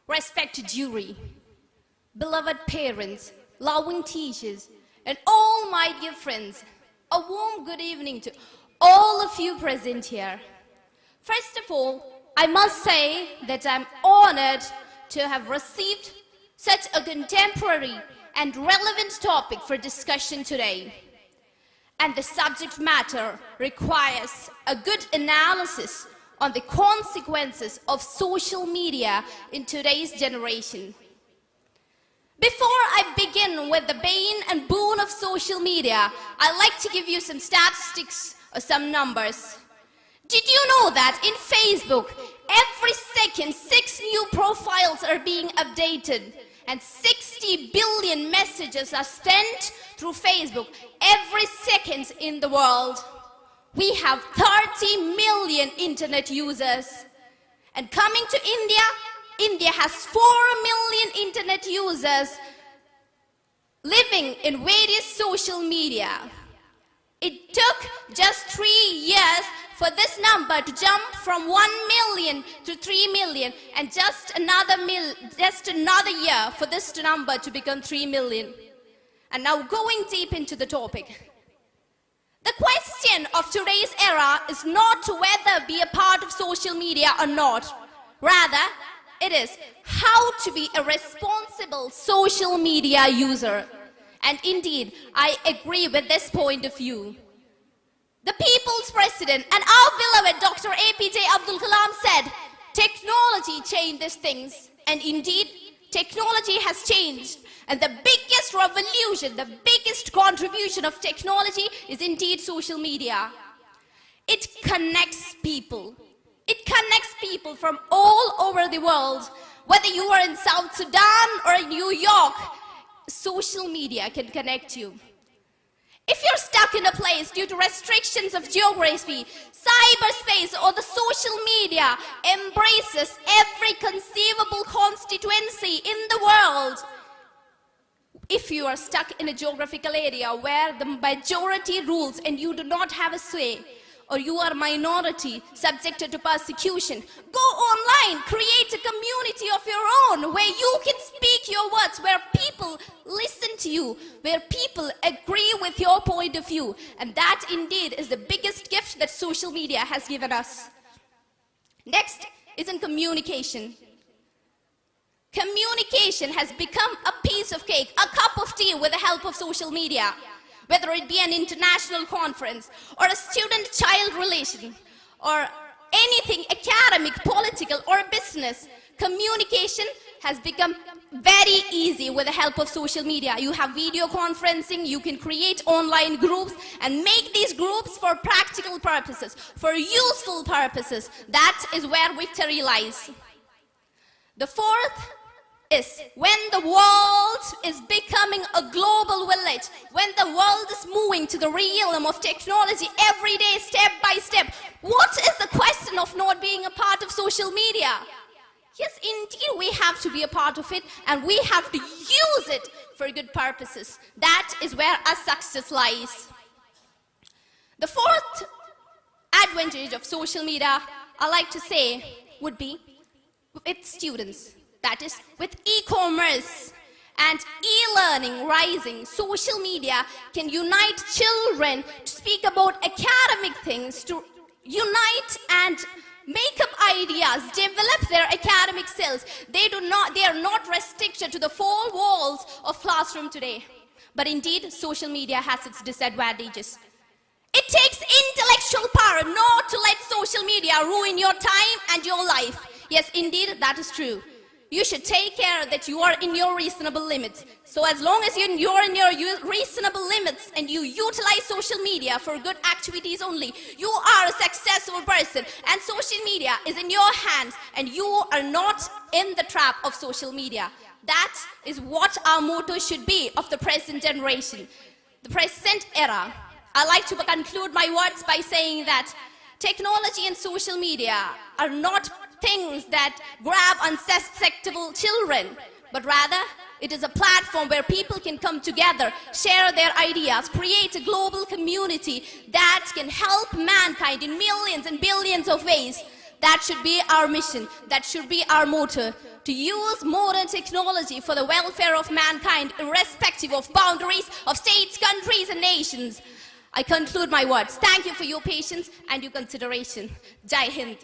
respected jury, beloved parents, loving teachers, and all my dear friends, a warm good evening to all of you present here. First of all, I must say that I'm honored to have received such a contemporary and relevant topic for discussion today. And the subject matter requires a good analysis on the consequences of social media in today's generation. Before I begin with the bane and boon of social media, I'd like to give you some statistics or some numbers. Did you know that in Facebook, every second 6 new profiles are being updated and 60 billion messages are sent through Facebook every second in the world? We have 30 million internet users. And coming to India, India has 4 million internet users living in various social media. It took just 3 years for this number to jump from 1 million to 3 million, and just another year for this number to become 3 million. And now going deep into the topic. The question of today's era is not whether be a part of social media or not. Rather, it is how to be a responsible social media user. And indeed, I agree with this point of view. The people's president and our beloved Dr. APJ Abdul Kalam said, technology changes things. And indeed, technology has changed. And the biggest revolution, the biggest contribution of technology is indeed social media. It connects people. It connects people from all over the world. Whether you are in South Sudan or in New York, social media can connect you. If you're stuck in a place due to restrictions of geography, cyberspace, or the social media embraces every conceivable constituency in the world, if you are stuck in a geographical area where the majority rules and you do not have a say, or you are a minority subjected to persecution, go online, create a community of your own where you can speak your words, where people listen to you, where people agree with your point of view. And that indeed is the biggest gift that social media has given us. Next is in communication. Communication has become a piece of cake, a cup of tea with the help of social media. Whether it be an international conference or a student-child relation or anything academic, political or business, communication has become very easy with the help of social media. You have video conferencing, you can create online groups and make these groups for practical purposes, for useful purposes. That is where victory lies. The fourth is when the world is becoming a global village, when the world is moving to the realm of technology every day, step by step. What is the question of not being a part of social media? Yes, indeed, we have to be a part of it and we have to use it for good purposes. That is where our success lies. The fourth advantage of social media, I like to say, would be with students. That is, with e-commerce and e-learning rising, social media can unite children to speak about academic things, to unite and make up ideas, develop their academic skills. They are not restricted to the four walls of classroom today. But indeed, social media has its disadvantages. It takes intellectual power not to let social media ruin your time and your life. Yes, indeed, that is true. You should take care that you are in your reasonable limits. So as long as you're in your reasonable limits and you utilize social media for good activities only, you are a successful person and social media is in your hands and you are not in the trap of social media. That is what our motto should be of the present generation, the present era. I like to conclude my words by saying that technology and social media are not things that grab unsusceptible children, but rather it is a platform where people can come together, share their ideas, create a global community that can help mankind in millions and billions of ways. That should be our mission, that should be our motto, to use modern technology for the welfare of mankind, irrespective of boundaries of states, countries, and nations. I conclude my words. Thank you for your patience and your consideration. Jai Hind.